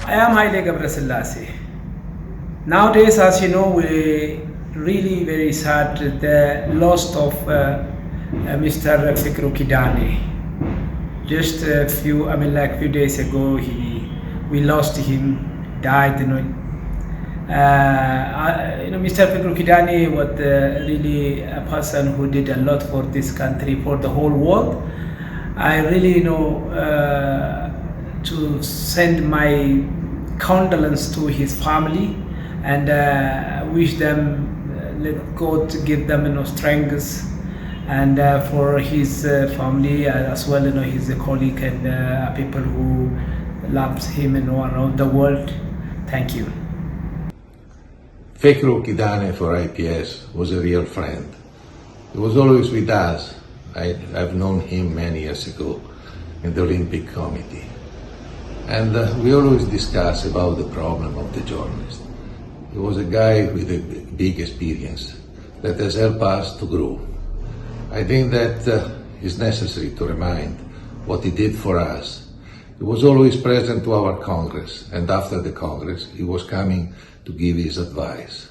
I am Haile Gebrselassie. Nowadays, as you know, we really very sad the loss of Mr. Fikru Kidane. Just few days ago, we lost him, died. Mr. Fikru Kidane was really a person who did a lot for this country, for the whole world. I really to send my condolence to his family and wish them let God to give them strength and for his family as well, his colleague and people who loves him around the world. Thank you. Fikru Kidane for IPS was a real friend. He was always with us. I've known him many years ago in the Olympic Committee. And we always discuss about the problem of the journalist. He was a guy with a big experience that has helped us to grow. I think that it's necessary to remind what he did for us. He was always present to our Congress, and after the Congress, he was coming to give his advice.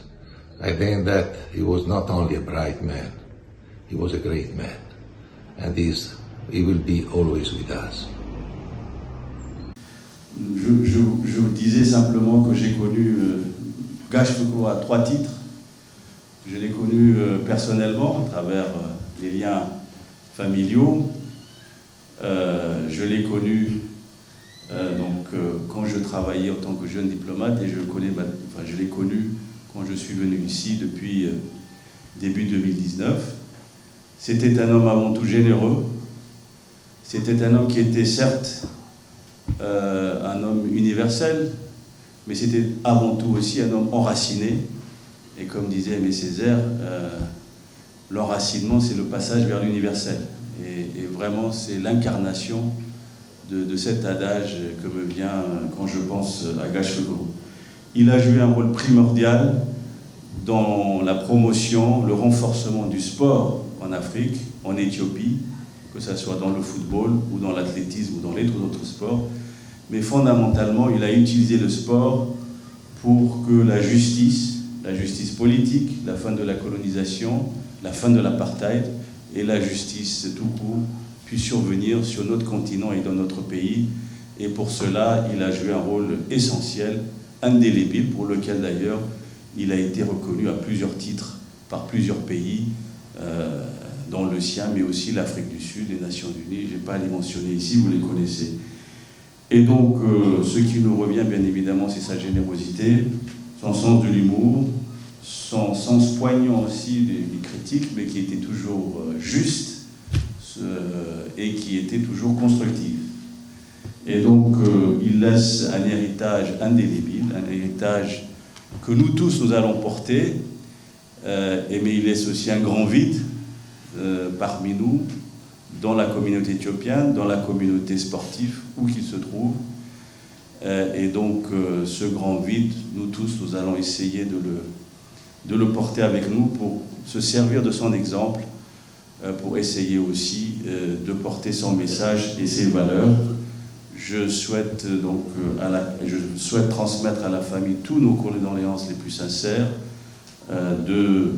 I think that he was not only a bright man, he was a great man, and he will be always with us. Je vous disais simplement que j'ai connu Gash Fikru à 3 titres. Je l'ai connu personnellement à travers les liens familiaux. Je l'ai connu quand je travaillais en tant que jeune diplomate et je l'ai connu quand je suis venu ici depuis début 2019. C'était un homme avant tout généreux. C'était un homme qui était certes un homme universel, mais c'était avant tout aussi un homme enraciné. Et comme disait Aimé Césaire, l'enracinement, c'est le passage vers l'universel. Et vraiment, c'est l'incarnation de cet adage que me vient quand je pense à Gash Fikru. Il a joué un rôle primordial dans la promotion, le renforcement du sport en Afrique, en Éthiopie, que ce soit dans le football ou dans l'athlétisme ou dans les autres sports. Mais fondamentalement, il a utilisé le sport pour que la justice politique, la fin de la colonisation, la fin de l'apartheid et la justice tout court puissent survenir sur notre continent et dans notre pays. Et pour cela, il a joué un rôle essentiel, indélébile, pour lequel d'ailleurs il a été reconnu à plusieurs titres par plusieurs pays, dont le sien, mais aussi l'Afrique du Sud, les Nations Unies. Je n'ai pas à les mentionner ici, vous les connaissez. Et donc, ce qui nous revient, bien évidemment, c'est sa générosité, son sens de l'humour, son sens poignant aussi des critiques, mais qui était toujours juste et qui était toujours constructif. Et donc, il laisse un héritage indélébile, un héritage que nous tous, nous allons porter, mais il laisse aussi un grand vide parmi nous, dans la communauté éthiopienne, dans la communauté sportive, où qu'il se trouve. Et donc, ce grand vide, nous tous, nous allons essayer de le porter avec nous pour se servir de son exemple, pour essayer aussi de porter son message et ses valeurs. Je souhaite transmettre à la famille tous nos condoléances les plus sincères de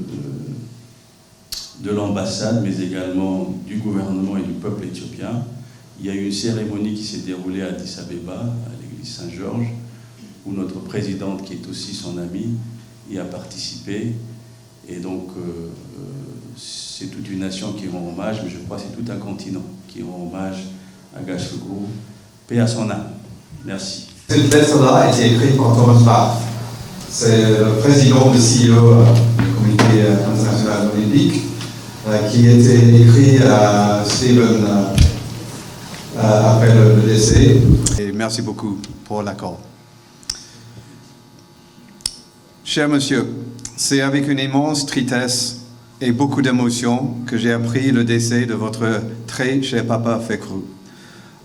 l'ambassade, mais également du gouvernement et du peuple éthiopien. Il y a eu une cérémonie qui s'est déroulée à Addis Abeba, à l'église Saint-Georges, où notre présidente, qui est aussi son amie, y a participé. Et donc, c'est toute une nation qui rend hommage, mais je crois que c'est tout un continent qui rend hommage à Gachagua. Paix à son âme. Merci. Cette lettre-là a été écrite par Thomas Bach. C'est le président du CEO du Comité international olympique qui était écrit à Stephen après le décès. Et merci beaucoup pour l'accord. Cher monsieur, c'est avec une immense tristesse et beaucoup d'émotion que j'ai appris le décès de votre très cher papa Fekru.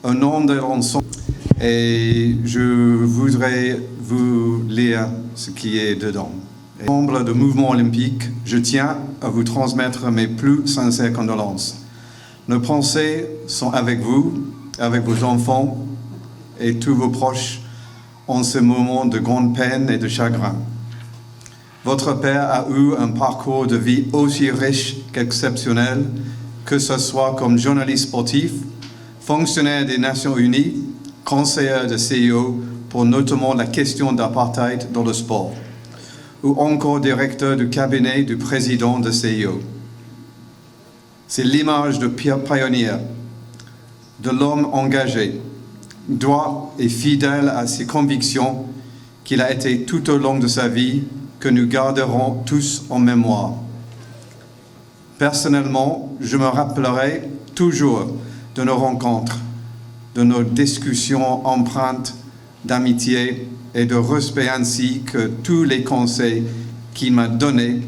Un homme de rançon. Et je voudrais vous lire ce qui est dedans. Membre du mouvement olympique, je tiens à vous transmettre mes plus sincères condoléances. Nos pensées sont avec vous, avec vos enfants et tous vos proches en ce moment de grande peine et de chagrin. Votre père a eu un parcours de vie aussi riche qu'exceptionnel, que ce soit comme journaliste sportif, fonctionnaire des Nations Unies, conseiller de CEO pour notamment la question d'apartheid dans le sport, ou encore directeur du cabinet du président de CEO. C'est l'image de pionnier, de l'homme engagé, droit et fidèle à ses convictions qu'il a été tout au long de sa vie, que nous garderons tous en mémoire. Personnellement, je me rappellerai toujours de nos rencontres, de nos discussions empreintes d'amitié et de respect, ainsi que tous les conseils qu'il m'a donnés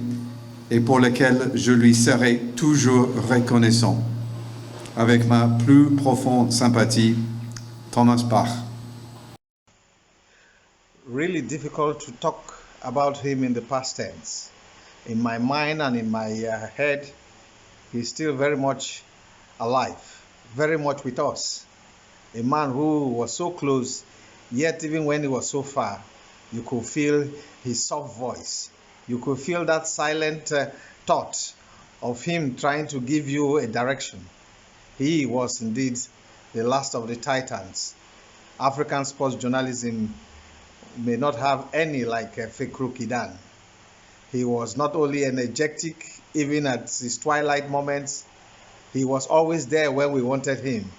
et pour lesquels je lui serai toujours reconnaissant. Avec ma plus profonde sympathie, Thomas Bach. Really difficult to talk about him in the past tense. In my mind and in my head, he's still very much alive, very much with us. A man who was so close, yet even when he was so far, you could feel his soft voice. You could feel that silent thought of him trying to give you a direction. He was indeed the last of the titans. African sports journalism may not have any like Fekru Kidan. He was not only energetic, even at his twilight moments, he was always there when we wanted him.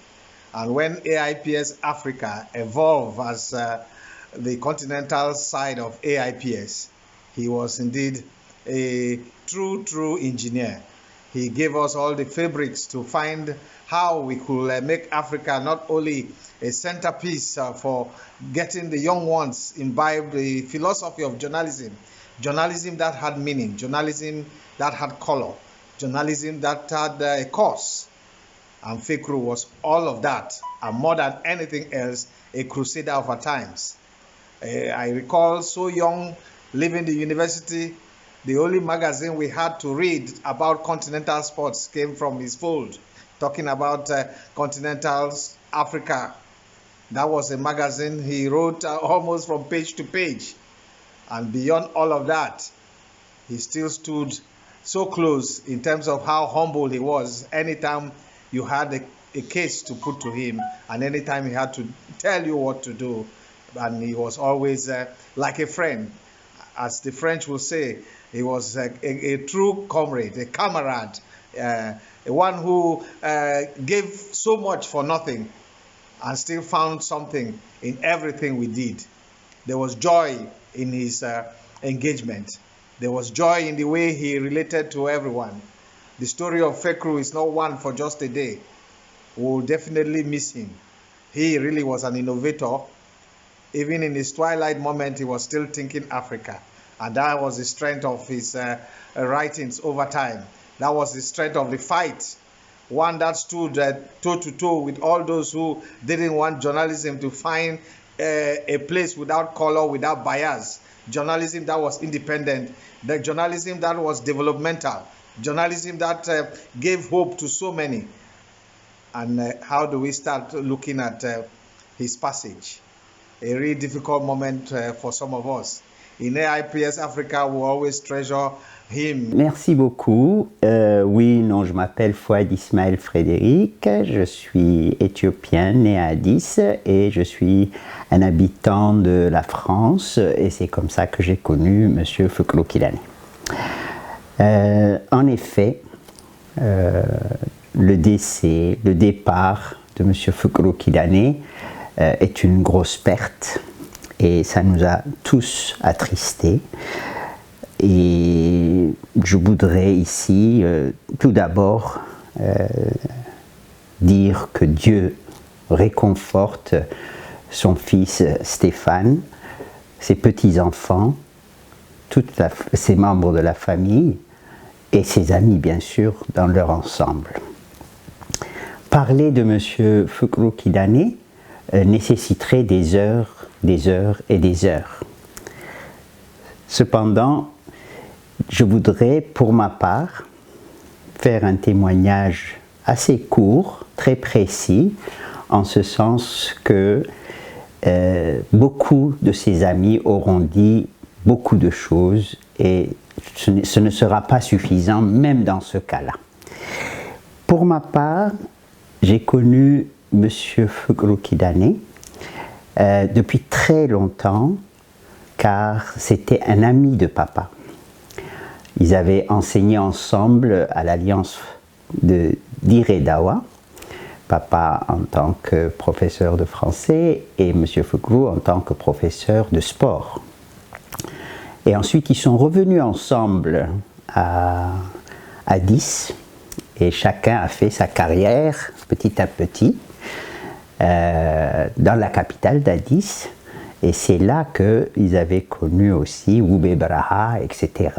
And when AIPS Africa evolved as the continental side of AIPS, he was indeed a true engineer. He gave us all the fabrics to find how we could make Africa not only a centerpiece for getting the young ones imbibe the philosophy of journalism, journalism that had meaning, journalism that had color, journalism that had a cause. And Fekru was all of that, and more than anything else, a crusader of our times. I recall so young, leaving the university, the only magazine we had to read about continental sports came from his fold, talking about continental Africa. That was a magazine he wrote almost from page to page. And beyond all of that, he still stood so close in terms of how humble he was. Anytime you had a case to put to him, and anytime he had to tell you what to do, and he was always like a friend. As the French will say, he was a true comrade, a camarade, one who gave so much for nothing and still found something in everything we did. There was joy in his engagement. There was joy in the way he related to everyone. The story of Fekru is not one for just a day. We will definitely miss him. He really was an innovator. Even in his twilight moment, he was still thinking Africa. And that was the strength of his writings over time. That was the strength of the fight. One that stood toe to toe with all those who didn't want journalism to find a place without color, without bias. Journalism that was independent. The journalism that was developmental. Journalism that gave hope to so many. And how do we start looking at his passage? A really difficult moment for some of us. In AIPS Africa, we always treasure him. Merci beaucoup. Oui, non, je m'appelle Fouad Ismaël Frédéric, je suis éthiopien, né à Addis, et je suis un habitant de la France, et c'est comme ça que j'ai connu M. Foukrou Kidane. En effet, le décès, le départ de M. Foukrou Kidane est une grosse perte, et ça nous a tous attristés. Et je voudrais ici tout d'abord dire que Dieu réconforte son fils Stéphane, ses petits-enfants, ses membres de la famille et ses amis bien sûr dans leur ensemble. Parler de M. Foukrou Kidane nécessiterait des heures et des heures. Cependant, je voudrais, pour ma part, faire un témoignage assez court, très précis, en ce sens que beaucoup de ses amis auront dit beaucoup de choses et ce ne sera pas suffisant, même dans ce cas-là. Pour ma part, j'ai connu M. Foukrou Kidane depuis très longtemps, car c'était un ami de papa. Ils avaient enseigné ensemble à l'Alliance d'Iredawa, papa en tant que professeur de français et M. Foukrou en tant que professeur de sport. Et ensuite, ils sont revenus ensemble à Addis et chacun a fait sa carrière petit à petit dans la capitale d'Addis. Et c'est là qu'ils avaient connu aussi Wube Braha, etc.,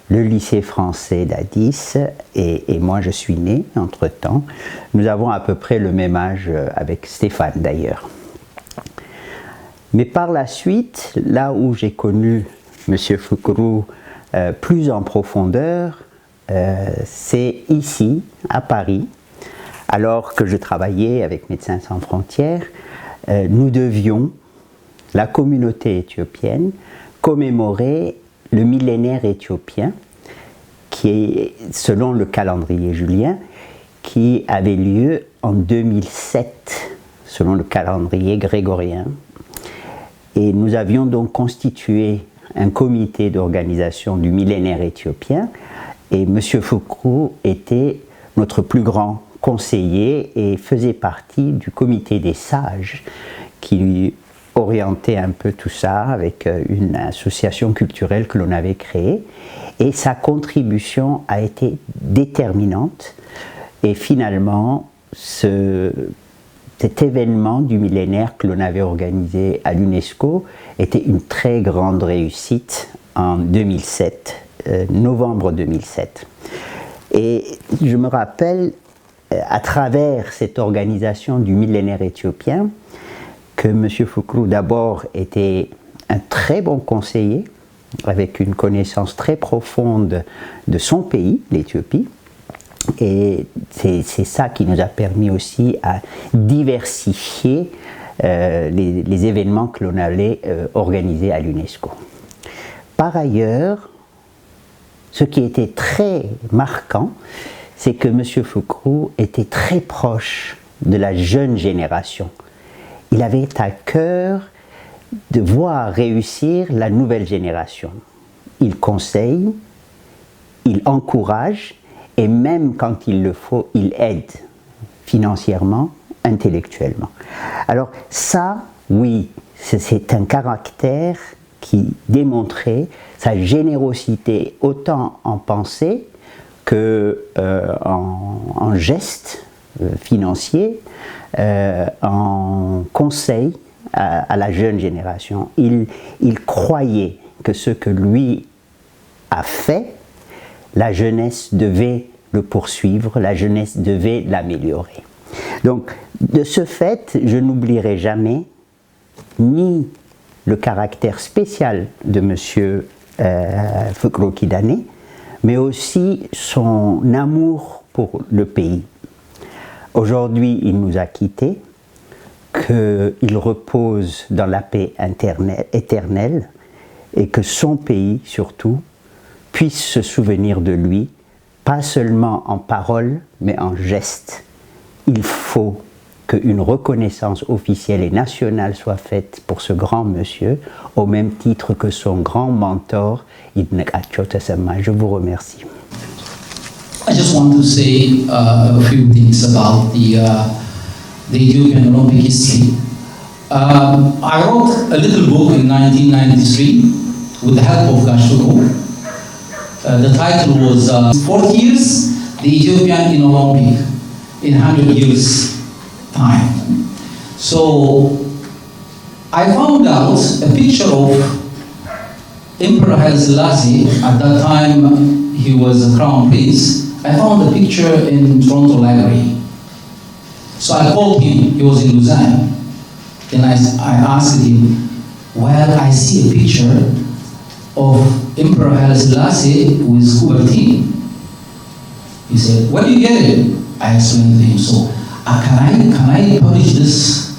le lycée français d'Addis, et moi je suis né entre-temps. Nous avons à peu près le même âge avec Stéphane d'ailleurs. Mais par la suite, là où j'ai connu M. Foukrou plus en profondeur, c'est ici, à Paris, alors que je travaillais avec Médecins sans frontières. Nous devions, la communauté éthiopienne, commémorer le millénaire éthiopien, qui est, selon le calendrier julien, qui avait lieu en 2007, selon le calendrier grégorien. Et nous avions donc constitué un comité d'organisation du millénaire éthiopien, et M. Foukrou était notre plus grand conseiller et faisait partie du comité des sages qui lui orienter un peu tout ça avec une association culturelle que l'on avait créée, et sa contribution a été déterminante, et finalement cet événement du millénaire que l'on avait organisé à l'UNESCO était une très grande réussite en 2007, novembre 2007. Et je me rappelle, à travers cette organisation du millénaire éthiopien, que M. Foukrou d'abord était un très bon conseiller, avec une connaissance très profonde de son pays, l'Éthiopie, et c'est ça qui nous a permis aussi à diversifier les événements que l'on allait organiser à l'UNESCO. Par ailleurs, ce qui était très marquant, c'est que M. Foukrou était très proche de la jeune génération. Il avait à cœur de voir réussir la nouvelle génération. Il conseille, il encourage, et même quand il le faut, il aide financièrement, intellectuellement. Alors ça, oui, c'est un caractère qui démontrait sa générosité autant en pensée que en gestes financiers, en conseil à la jeune génération. Il croyait que ce que lui a fait, la jeunesse devait le poursuivre, la jeunesse devait l'améliorer. Donc, de ce fait, je n'oublierai jamais ni le caractère spécial de M. Foukrou Kidane, mais aussi son amour pour le pays. Aujourd'hui, il nous a quittés, qu'il repose dans la paix éternelle, et que son pays surtout puisse se souvenir de lui, pas seulement en paroles mais en gestes. Il faut qu'une reconnaissance officielle et nationale soit faite pour ce grand monsieur, au même titre que son grand mentor, Ibn Acho Tassama. Je vous remercie. I just want to say a few things about the Ethiopian Olympic history. I wrote a little book in 1993 with the help of Gashoko. The title was 40 Years, the Ethiopian in Olympic in 100 years time. So I found out a picture of Emperor Haile Selassie. At that time he was a crown prince. I found a picture in Toronto Library. So I called him, he was in Lausanne. Then I asked him, well, I see a picture of Emperor Haile Selassie with Coubertin. He said, where do you get it? I explained to him, so can I publish this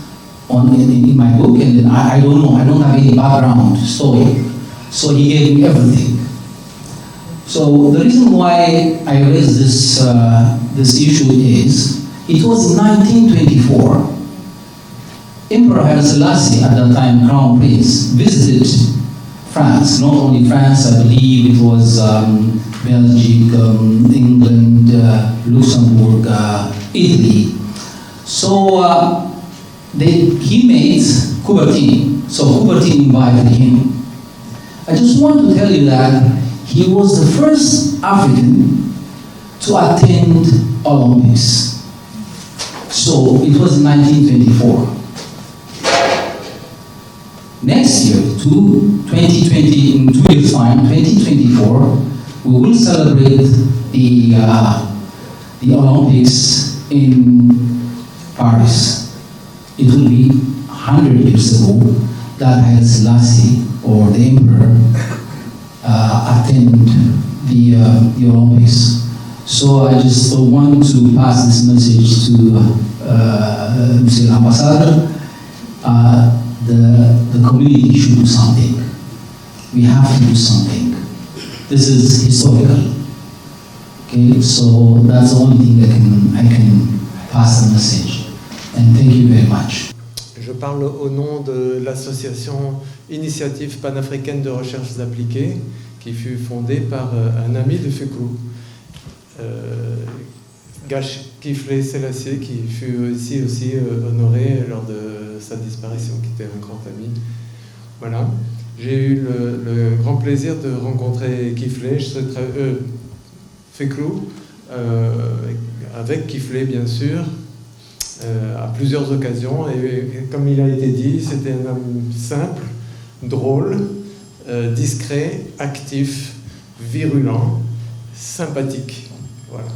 in my book? And then I don't know, I don't have any background story. So he gave me everything. So the reason why I raised this issue is, it was in 1924. Emperor Haile Selassie, at that time Crown Prince, visited France. Not only France, I believe it was Belgium, England, Luxembourg, Italy. So he made Coubertin. So Coubertin invited him. I just want to tell you that he was the first African to attend Olympics. So it was in 1924. Next year, 2020, in 2 years' time, 2024, we will celebrate the Olympics in Paris. It will be 100 years ago that Haile Selassie, or the emperor, attended the Olympics. So I just want to pass this message to Monsieur l'Ambassadeur. The community should do something. We have to do something. This is historical. Okay, so that's the only thing I can pass the message. And thank you very much. Je parle au nom de l'association Initiative panafricaine de recherches appliquées, qui fut fondée par un ami de Fécrou, Gash Kifle Selassie, qui fut ici aussi honoré lors de sa disparition, qui était un grand ami. Voilà. J'ai eu le grand plaisir de rencontrer Kifle, Fécrou, avec Kifle bien sûr, à plusieurs occasions. Et comme il a été dit, c'était un homme simple, drôle, discret, actif, virulent, sympathique. Voilà.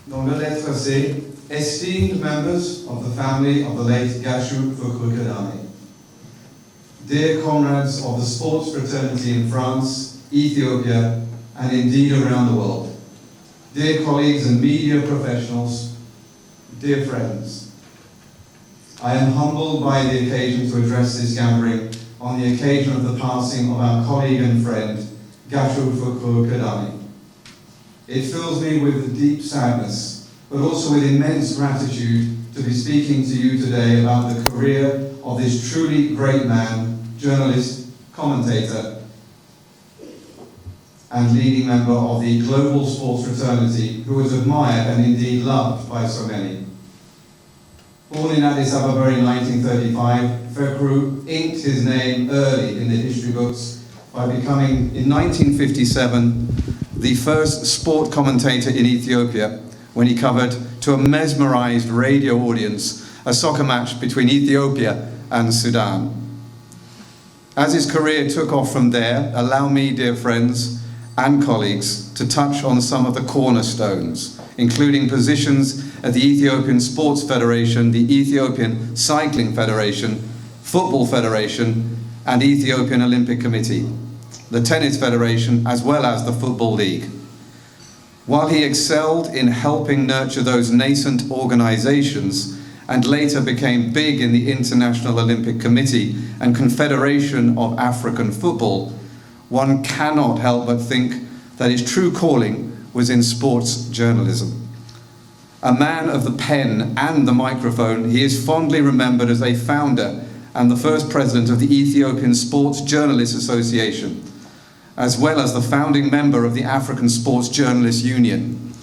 Donc la lettre c'est Esteemed members of the family of the late Gashu Fukru-Kadame, dear comrades of the sports fraternity in France, Ethiopia, and indeed around the world, dear colleagues and media professionals, dear friends, I am humbled by the occasion to address this gathering on the occasion of the passing of our colleague and friend, Gashu Fukru-Kadame. It fills me with deep sadness, but also with immense gratitude to be speaking to you today about the career of this truly great man, journalist, commentator, and leading member of the global sports fraternity who was admired and indeed loved by so many. Born in Addis Ababa in 1935, Fécrou inked his name early in the history books by becoming, in 1957, the first sport commentator in Ethiopia when he covered, to a mesmerized radio audience, a soccer match between Ethiopia and Sudan. As his career took off from there, allow me, dear friends and colleagues, to touch on some of the cornerstones, including positions at the Ethiopian Sports Federation, the Ethiopian Cycling Federation, Football Federation, and Ethiopian Olympic Committee, the Tennis Federation, as well as the Football League. While he excelled in helping nurture those nascent organizations and later became big in the International Olympic Committee and Confederation of African Football, one cannot help but think that his true calling was in sports journalism. A man of the pen and the microphone, he is fondly remembered as a founder and the first president of the Ethiopian Sports Journalists Association, as well as the founding member of the African Sports Journalists Union.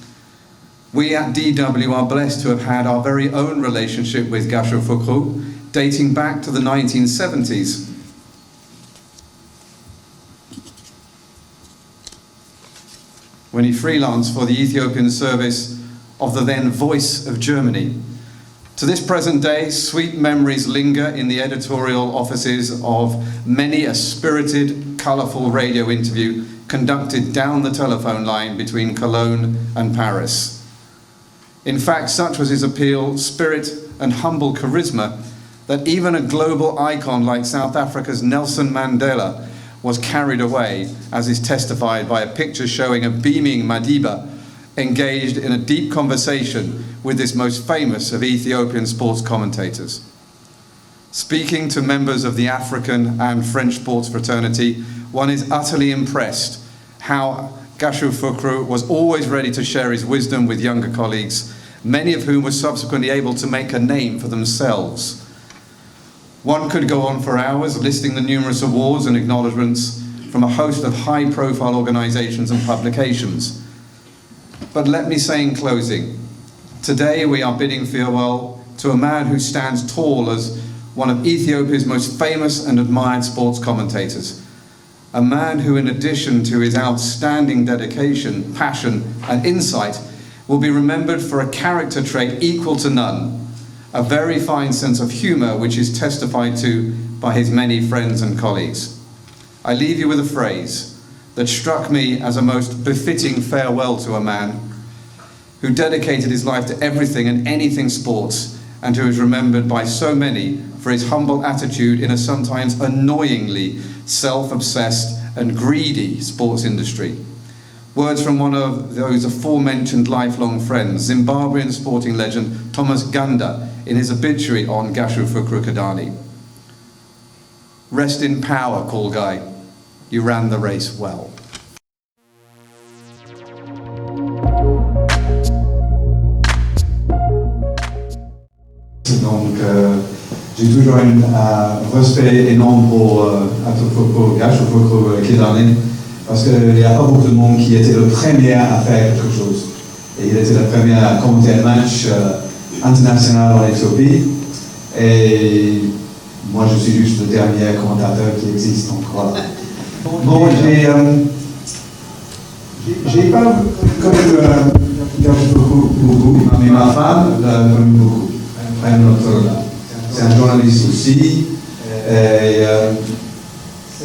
We at DW are blessed to have had our very own relationship with Gasho Fukru, dating back to the 1970s. When he freelanced for the Ethiopian service of the then Voice of Germany. To this present day, sweet memories linger in the editorial offices of many a spirited, colourful radio interview conducted down the telephone line between Cologne and Paris. In fact, such was his appeal, spirit, and humble charisma that even a global icon like South Africa's Nelson Mandela was carried away, as is testified by a picture showing a beaming Madiba engaged in a deep conversation with this most famous of Ethiopian sports commentators. Speaking to members of the African and French sports fraternity, one is utterly impressed how Gasho Fukru was always ready to share his wisdom with younger colleagues, many of whom were subsequently able to make a name for themselves. One could go on for hours listing the numerous awards and acknowledgements from a host of high-profile organizations and publications. But let me say in closing, today we are bidding farewell to a man who stands tall as one of Ethiopia's most famous and admired sports commentators. A man who, in addition to his outstanding dedication, passion, and insight, will be remembered for a character trait equal to none, a very fine sense of humor which is testified to by his many friends and colleagues. I leave you with a phrase that struck me as a most befitting farewell to a man who dedicated his life to everything and anything sports, and who is remembered by so many for his humble attitude in a sometimes annoyingly self-obsessed and greedy sports industry. Words from one of those aforementioned lifelong friends, Zimbabwean sporting legend Thomas Ganda, in his obituary on Gasho Fukru Kidani. Rest in power, Call Guy. You ran the race well. Donc, j'ai toujours un respect énorme pour Gasho Fukru Kidani, parce qu'il n'y a pas beaucoup de monde qui était le premier à faire quelque chose. Et il était le premier à commenter un match international en Éthiopie. Et moi, je suis juste le dernier commentateur qui existe. Donc voilà. Bon, j'ai pas connu Gasho beaucoup, mais ma femme l'a connu beaucoup. C'est un journaliste aussi. Et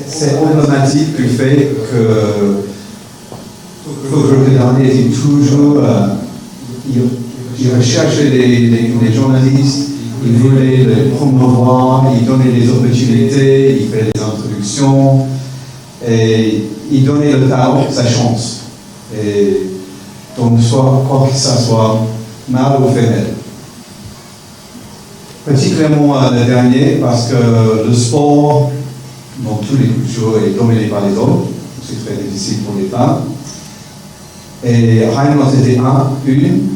c'est emblématique du fait que Fukru Kidani était toujours. Il recherchait les journalistes, il voulait les promouvoir, il donnait des opportunités, il fait des introductions, et il donnait le talent, sa chance. Et donc, soit quoi que ça soit, mâle ou femelle. Particulièrement le dernier, parce que le sport, dans tous les cultures, est dominé par les hommes, c'est très difficile pour les femmes. Et Raymond était une.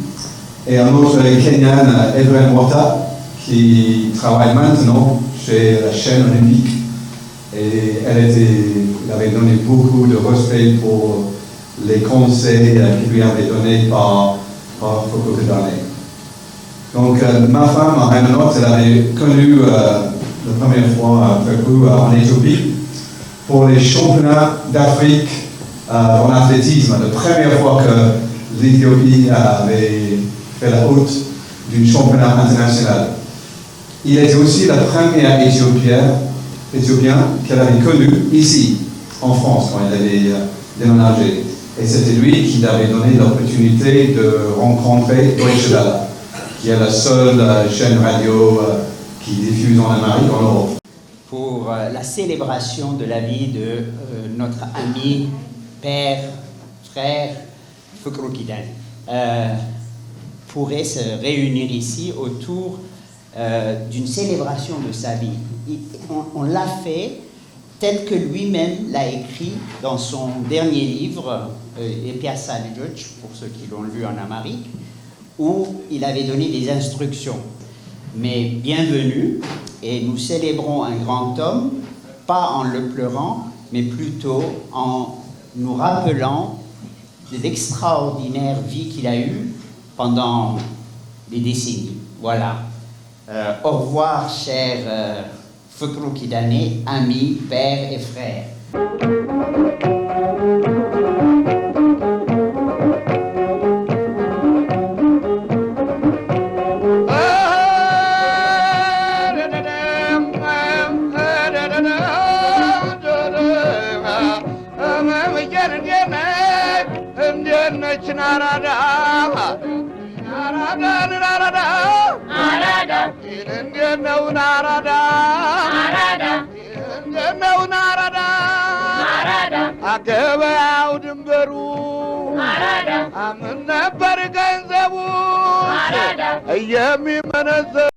Et un autre Kenyan, Evelyn Wata, qui travaille maintenant chez la chaîne olympique. Et elle avait donné beaucoup de respect pour les conseils qui lui avaient donnés par Fukru Kidani. Donc ma femme, Raymond, elle avait connu la première fois Fukru en Éthiopie pour les championnats d'Afrique en athlétisme. La première fois que l'Éthiopie avait fait la haute du championnat international. Il était aussi la première Éthiopien qu'elle avait connue ici, en France, quand elle avait déménagé. Et c'était lui qui avait donné l'opportunité de rencontrer Deutsche Welle, qui est la seule chaîne radio qui diffuse en Amérique, en Europe. Pour la célébration de la vie de notre ami, père, frère, Fukru Kidani. Pourrait se réunir ici autour d'une célébration de sa vie. On l'a fait tel que lui-même l'a écrit dans son dernier livre, Piazza Legge, pour ceux qui l'ont lu en Amérique, où il avait donné des instructions. Mais bienvenue, et nous célébrons un grand homme, pas en le pleurant, mais plutôt en nous rappelant de l'extraordinaire vie qu'il a eue pendant des décennies. Voilà. Au revoir, cher Fekru Kidane, amis, pères et frères. ገበያው ድንበሩ አምን ነበር ገንዘቡ የሚመነዘር